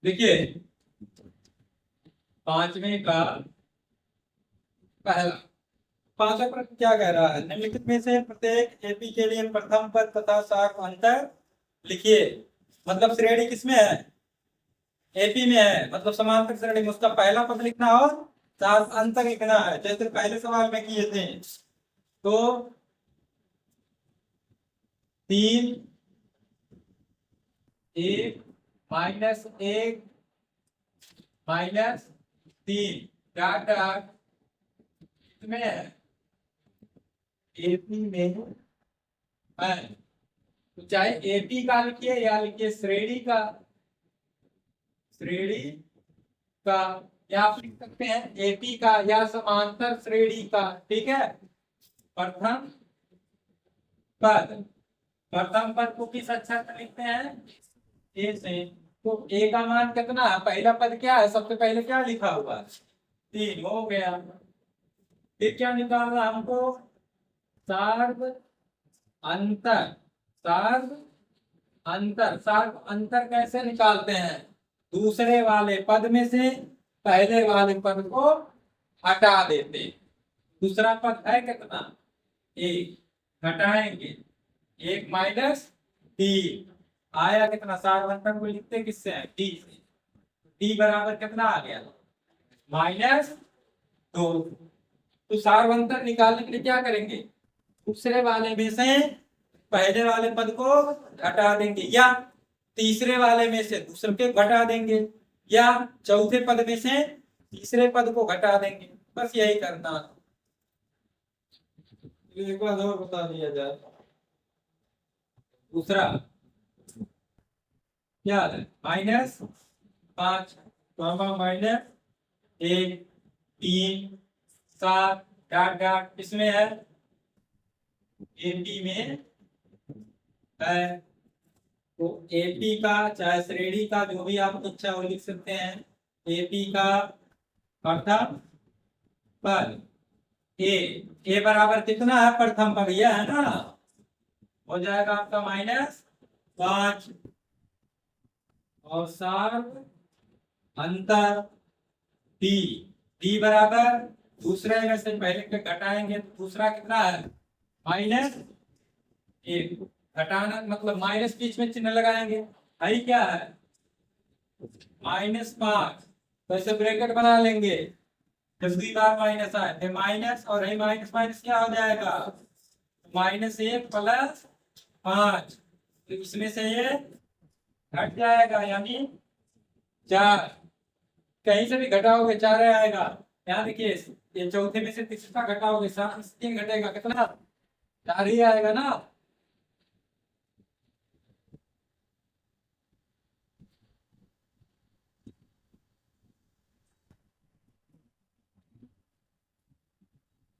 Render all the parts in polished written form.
देखिए पांचवें का पहला पांचवा प्रश्न क्या कह रहा है, निम्नलिखित में से प्रत्येक एपी के लिए प्रथम पद तथा साख अंतर लिखिए। मतलब श्रेणी किसमें है? एपी में है, मतलब समांतर श्रेणी में उसका पहला पद लिखना और साख अंतर लिखना है, जैसे पहले सवाल में किए थे। तो 3 1 -1 -3 डॉट डॉट में है, एपी में है। तो चाहे एपी का लिखिए या लिखिए श्रेणी का, श्रेणी का, या आप लिख सकते हैं एपी का या समांतर श्रेणी का। ठीक है, प्रथम पद, प्रथम पद को किस अक्षर से लिखते हैं? ए से। तो ए का मान कितना है? पहला पद क्या है? सबसे पहले क्या लिखा हुआ है? 3 हो गया। फिर क्या निकालना हमको? सार्व अंतर। सार्व अंतर, सार्व अंतर कैसे निकालते हैं? दूसरे वाले पद में से पहले वाले पद को हटा देते। दूसरा पद है कितना? 1, घटाएंगे 1 -3 आया कितना? सार्व अंतर को लिखते किससे है? डी से। डी बराबर कितना आ गया? -2। तो सार्व अंतर निकालने के लिए क्या करेंगे? दूसरे वाले में से पहले वाले पद को घटा देंगे, या तीसरे वाले में से दूसरे के घटा देंगे, या चौथे पद में से तीसरे पद को घटा देंगे। बस यही करना है। एक बार और बता दिया जाए। दूसरा क्या है? -5 -1 3 7 डॉट डॉट इसमें है, एपी में है। तो एपी का चाहे श्रेणी का जो भी आप इच्छा वो लिख सकते हैं। एपी का प्रथम पद ए बराबर कितना है? प्रथम पद यह है ना, हो जाएगा आपका -5 और सार्व अंतर डी। डी बराबर दूसरे में से पहले के घटाएंगे तो दूसरा कितना है? -1। घटाना मतलब माइनस बीच में चिन्ह लगाएंगे। आई क्या है? -5। तो ऐसे ब्रैकेट बना लेंगे, जब 2 बार माइनस आए फिर माइनस, और यही माइनस माइनस क्या हो जाएगा? -1 + 5। तो इसमें से ये घट जाएगा, यानी 4। कहीं से भी घटाओगे 4 आएगा। यहाँ देखिए, ये चौथे में से तीसरा घटाओगे 7 में से 3 घटेगा, कितना? 4 ही आएगा ना।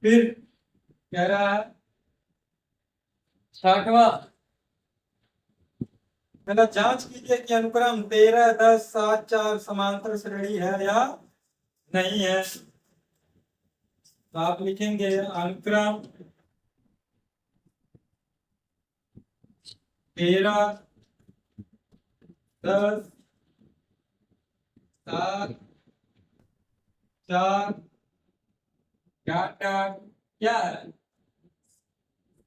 फिर कह रहा है 6वां, मतलब जांच कीजिए कि अनुक्रम 13 10 7 4 समांतर श्रेणी है या नहीं है। तो आप लिखेंगे अनुक्रम 13 10 7 4 डॉट डॉट क्या है?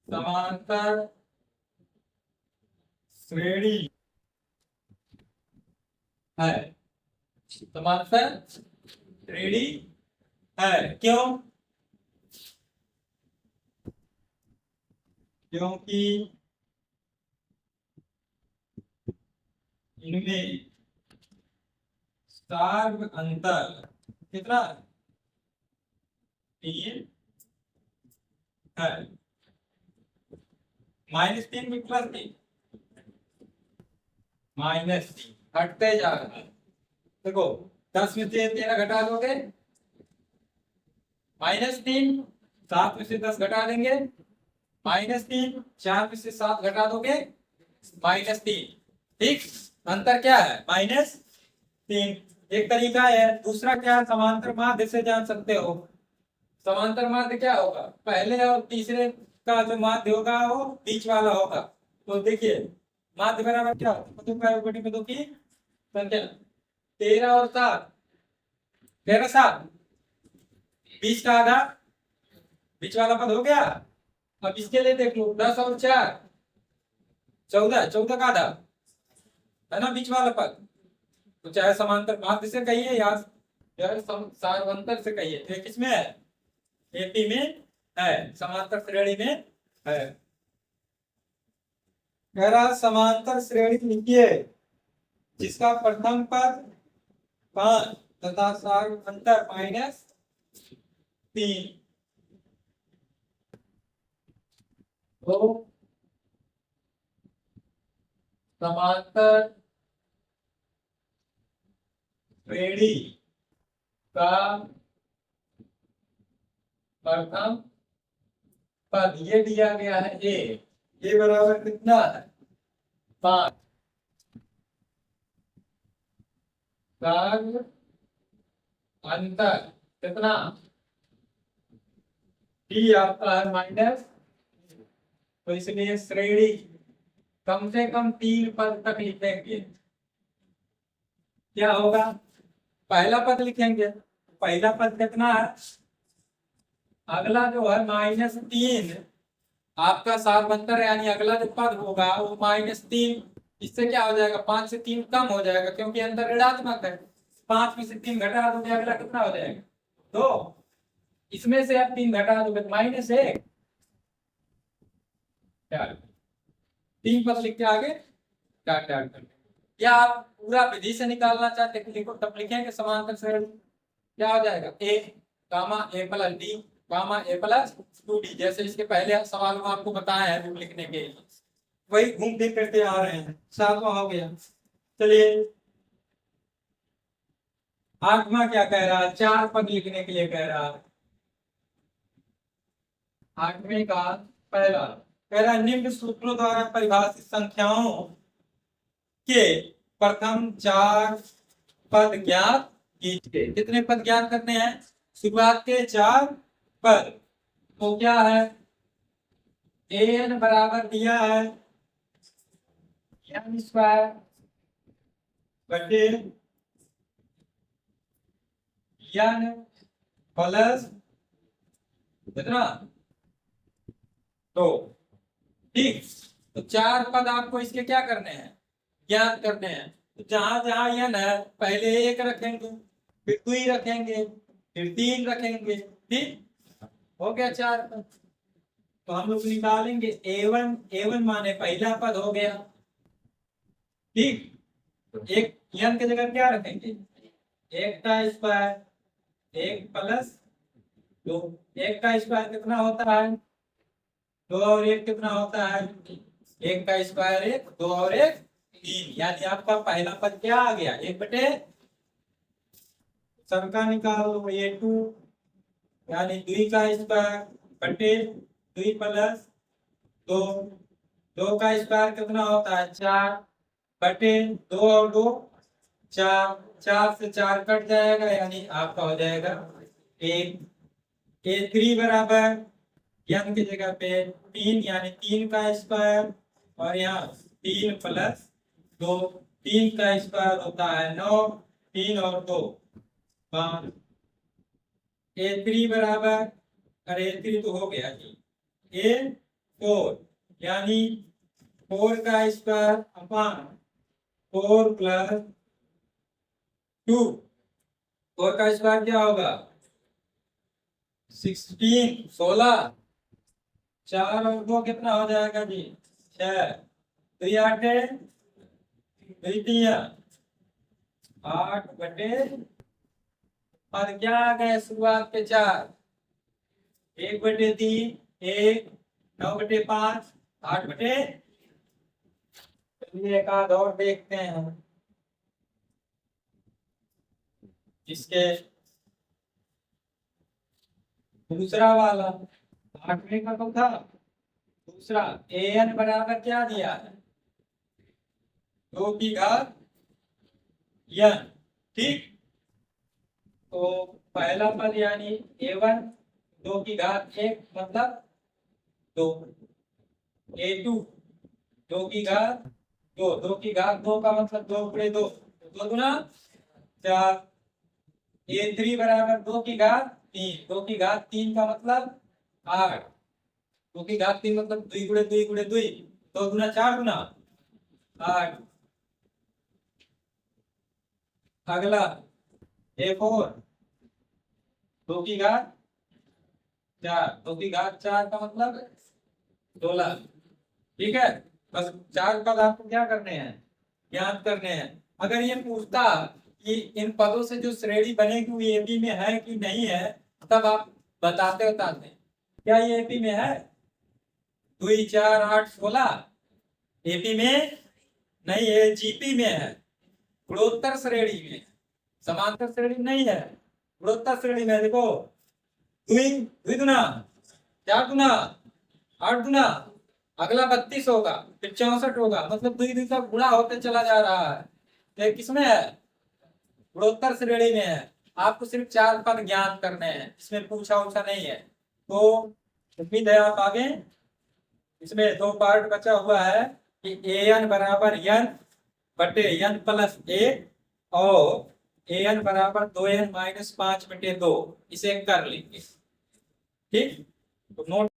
समांतर श्रेणी है। समांतर श्रेणी है। क्यों? क्योंकि इनमें सार्व अंतर कितना? 3 है। -3 में +3 -3 हटते जा रहा है। देखो 10 में से 13 घटा दोगे -3, 7 में से 10 घटा देंगे -3, 4 में से 7 घटा दोगे -3। ठीक, अंतर क्या है? -3। एक तरीका है। दूसरा क्या? समांतर माध्य से जान सकते हो। समांतर माध्य क्या होगा? पहले और तीसरे का जो माध्य होगा वो बीच वाला होगा। तो देखिए माध्य बराबर क्या होता है? 2 की संख्या 13 और 7, 13 7, 20 का आधा, बीच वाला पद हो गया। अब इसके लिए देख लो, 10 और 4 14, 14 का आधा है ना बीच वाला पद। तो चाहे समांतर माध्य से कहिए या सारवंतर से कहिए, तो किसमें है? एपी में है, समांतर श्रेणी में है। कह रहा समांतर श्रेणी लिखिए जिसका प्रथम पद 5 तथा सारवंतर -3। तो समांतर श्रेणी का प्रथम पद ये दिया गया है ए बराबर कितना है? 5। अंतर कितना? टी आपका है माइनस, तो इसलिए श्रेणी कम से कम 3 पद तक लिखेंगे। क्या होगा? पहला पद लिखेंगे, पहला पद कितना है? अगला जो है -3 आपका सारवंतर, यानी अगला जो पद होगा वो -3, इससे क्या हो जाएगा? 5 से 3 कम हो जाएगा, क्योंकि अंदर ऋणात्मक है। 5 में से 3 घटा दोगे, अगला कितना हो जाएगा? 2। इसमें से आप 3 घटा दोगे तो -1। 3 पद लिख के आगे काट कर, या आप पूरा विधि से निकालना चाहते हैं लिखो, तब लिखेंगे समांतर श्रेणी। क्या हो जाएगा? A gamma A plus D gamma A plus 2डी, जैसे इसके पहले सवाल में आपको बताया है रूप लिखने के लिए, वही घूम फिर करते आ रहे हैं। 7वां हो गया। चलिए 8वां क्या कह रहा है? 4 पद लिखने के लिए कह रहा है। 8वें का पहला कह रहा है निम्न सूत्रों द्वारा परिभाषित संख्याओं के प्रथम 4 पद ज्ञात कीजिए। कितने पद ज्ञात करने हैं? शुरुआत के 4 पद। तो क्या है? an बराबर दिया है n स्क्वायर बटे n प्लस कितना? 2। ठीक, तो 4 पद आपको इसके क्या करने हैं? ज्ञात करने हैं। तो जहां जहां n है पहले 1 रखेंगे, फिर 2 रखेंगे, फिर 3 रखेंगे। ठीक, हो गया 4 पद। तो हम लोग निकालेंगे a1 माने पहला पद हो गया। ठीक, तो एक n की जगह क्या रखेंगे? 1 का स्क्वायर 1 प्लस 2। 1 का स्क्वायर कितना होता है? 2 और 1 कितना होता है? 1 का स्क्वायर 1, 2 और 1 3, यानी आपका पहला पद क्या आ गया? 1 बटे सबका निकालो a2, यानी 2 का स्क्वायर बटे 2 प्लस 2। 2 का स्क्वायर कितना होता है? 4 बटे 2 और 2 4, 4 से 4 कट जाएगा, यानी आपका हो जाएगा 1। a3 बराबर n की जगह पे 3, यानी 3 का स्क्वायर, और यहाँ 3 प्लस 2। 3 का स्क्वायर होता है 9, 3 और 2 5। a3 बराबर, अरे a3 तो हो गया जी, a4, यानी 4 का स्क्वायर अपॉन 4 प्लस 2। 4 का स्क्वायर क्या होगा? 16, 16। 4 और 2 कितना हो जाएगा जी? 6। 3 8 8 बटे, और क्या आ गए शुरुआत के 4? 1 बटे 3 1, 9 बटे 5 8 बटे। चलिए एक आध और देखते हैं इसके दूसरा वाला। 8वें का कौन था? दूसरा। an बराबर क्या दिया है? 2 की घात n। ठीक, तो पहला पद यानी a1 2 की घात 1 मतलब 2, a2 2 की घात 2, 2 की घात 2 का मतलब 2 बटे 2, 2 गुना 4, A3 बराबर 2 की घात 3, 2 की घात 3 का मतलब 8, 2 की घात 3 मतलब 2 गुणे 2 गुणे 2, 2 गुना 4 गुना 8। अगला A4, 2 की घात 4, 2 की घात 4 का मतलब 16। ठीक है, बस 4 पद आपको क्या करने हैं, ज्ञात करने हैं। अगर ये पूछता कि इन पदों से जो श्रेणी बनेगी वो एपी में है कि नहीं है, तब आप बताते बताते क्या ये एपी में है। 2 4 8 16 एपी में नहीं है, जीपी में है, गुणोत्तर श्रेणी में। समांतर श्रेणी नहीं है, गुणोत्तर श्रेणी में। देखो 2 गुना 4 गुना 8 गुना, अगला 32 होगा, फिर 64 होगा, मतलब 2 2 का गुणा होते चला जा रहा है। ये किसमें है, गुणोत्तर श्रेणी में है। आपको सिर्फ 4 पद ज्ञात करने हैं, इसमें पूछा उछा नहीं है। तो उम्मीद है आप आगे। इसमें 2 पार्ट बचा हुआ है कि an बराबर n बटे n प्लस 1 और an बराबर 2n माइनस 5 बटे 2, इसे कर लेंगे। ठीक, तो नोट